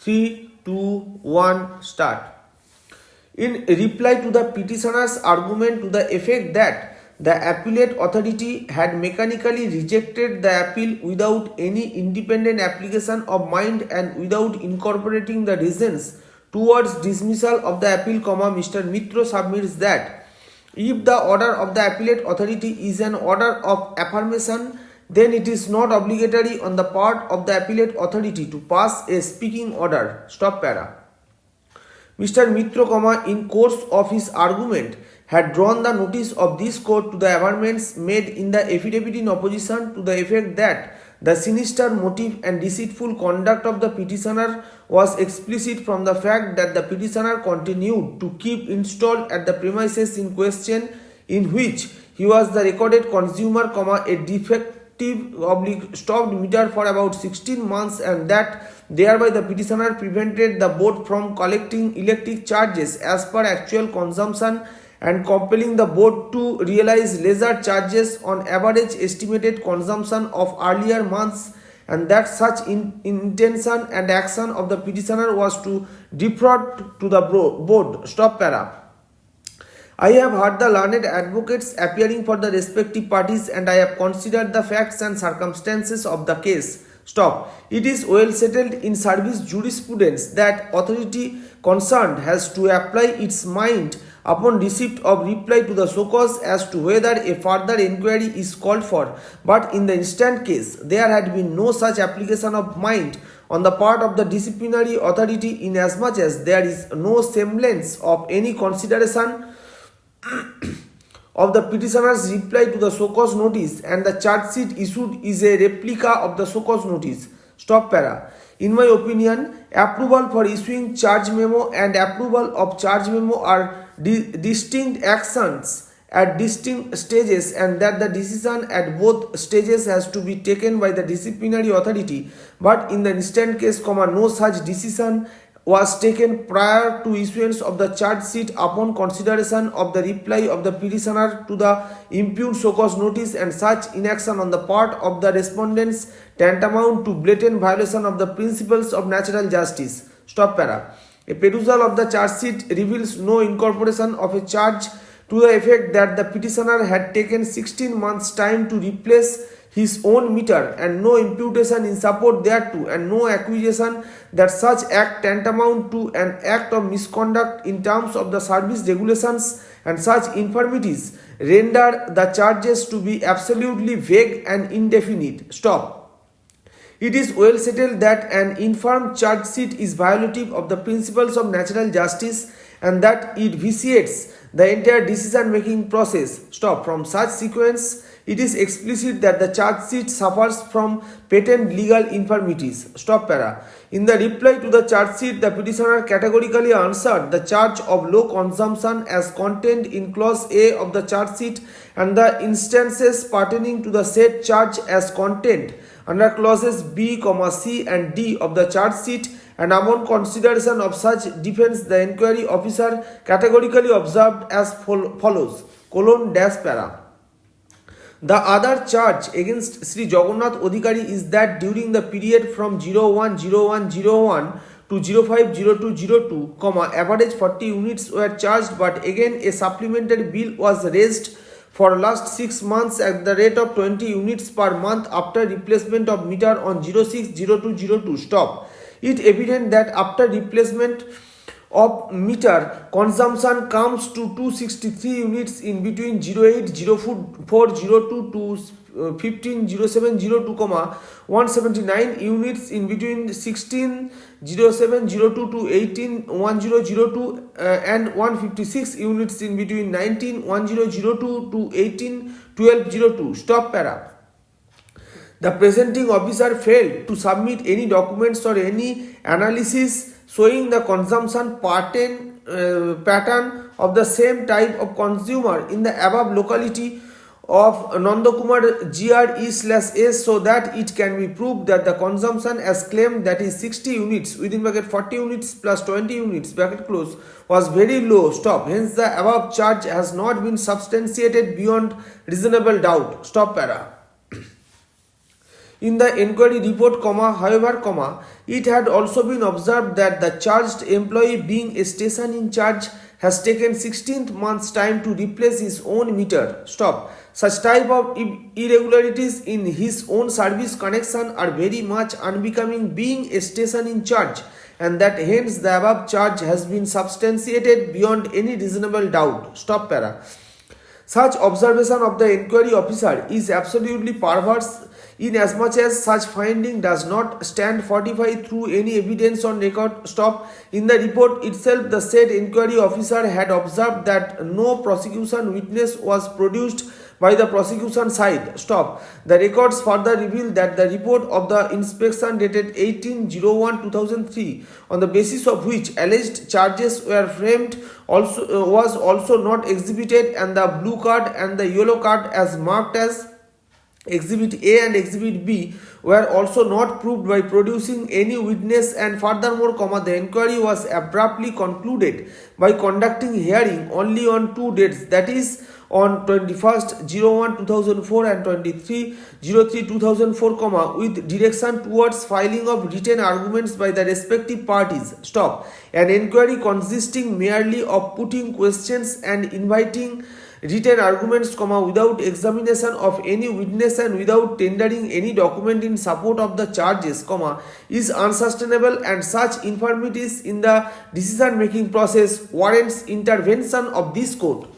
3, 2, 1, start. In reply to the petitioner's argument to the effect that the appellate authority had mechanically rejected the appeal without any independent application of mind and without incorporating the reasons towards dismissal of the appeal, Mr. Mitra submits that if the order of the appellate authority is an order of affirmation, then it is not obligatory on the part of the appellate authority to pass a speaking order. Stop para. Mr. Mitra, in course of his argument, had drawn the notice of this court to the averments made in the affidavit in opposition to the effect that the sinister motive and deceitful conduct of the petitioner was explicit from the fact that the petitioner continued to keep installed at the premises in question, in which he was the recorded consumer, a defective/stopped meter for about 16 months, and that thereby the petitioner prevented the board from collecting electric charges as per actual consumption and compelling the board to realize lesser charges on average estimated consumption of earlier months, and that such intention and action of the petitioner was to defraud to the board. Stop para. I have heard the learned advocates appearing for the respective parties, and I have considered the facts and circumstances of the case. Stop. It is well settled in service jurisprudence that authority concerned has to apply its mind upon receipt of reply to the so cause as to whether a further inquiry is called for, but in the instant case there had been no such application of mind on the part of the disciplinary authority, inasmuch as there is no semblance of any consideration of the petitioner's reply to the so cause notice, and the charge sheet issued is a replica of the so cause notice. Stop para. In my opinion, approval for issuing charge memo and approval of charge memo are distinct actions at distinct stages, and that the decision at both stages has to be taken by the disciplinary authority, but in the instant case, no such decision was taken prior to issuance of the charge sheet upon consideration of the reply of the petitioner to the impugned so cause notice, and such inaction on the part of the respondents tantamount to blatant violation of the principles of natural justice. Stop para. A perusal of the charge sheet reveals no incorporation of a charge to the effect that the petitioner had taken 16 months' time to replace his own meter, and no imputation in support thereto, and no accusation that such act tantamount to an act of misconduct in terms of the service regulations, and such infirmities render the charges to be absolutely vague and indefinite. Stop. It is well settled that an infirm charge sheet is violative of the principles of natural justice, and that it vitiates the entire decision-making process. Stop. From such sequence, it is explicit that the charge sheet suffers from patent legal infirmities. Stop para. In the reply to the charge sheet, the petitioner categorically answered the charge of low consumption as contained in clause A of the charge sheet, and the instances pertaining to the said charge as contained under clauses B, C and D of the charge sheet, and upon consideration of such defense, the inquiry officer categorically observed as follows: :para. The other charge against Sri Jagannath Adhikari is that during the period from 01/01/01 to 05/02/02, average 40 units were charged, but again a supplementary bill was raised for last 6 months at the rate of 20 units per month after replacement of meter on 06/02/02. Stop. It evident that after replacement of meter, consumption comes to 263 units in between 08/04/02 to 15/07/02, 179 units in between 16/07/02 to 18/10/02, and 156 units in between 19/10/02 to 18/12/02. Stop para. The presenting officer failed to submit any documents or any analysis showing the consumption pattern of the same type of consumer in the above locality of Nandakumar GRE/S, so that it can be proved that the consumption as claimed, that is 60 units (40 units plus 20 units) was very low. Stop. Hence the above charge has not been substantiated beyond reasonable doubt. Stop para. in the inquiry report, however, it had also been observed that the charged employee, being a station in charge, has taken 16th month's time to replace his own meter. Such type of irregularities in his own service connection are very much unbecoming being a station in charge, and that hence the above charge has been substantiated beyond any reasonable doubt. Such observation of the inquiry officer is absolutely perverse, inasmuch as such finding does not stand fortified through any evidence on record. In the report itself, the said inquiry officer had observed that no prosecution witness was produced by the prosecution side. The records further reveal that the report of the inspection dated 18/01/2003, on the basis of which alleged charges were framed, was also not exhibited, and the blue card and the yellow card as marked as Exhibit A and Exhibit B were also not proved by producing any witness, and furthermore, the inquiry was abruptly concluded by conducting hearing only on two dates, that is on 21/01/2004 and 23/03/2004, with direction towards filing of written arguments by the respective parties. An inquiry consisting merely of putting questions and inviting written arguments, without examination of any witness and without tendering any document in support of the charges, is unsustainable, and such infirmities in the decision making process warrants intervention of this court.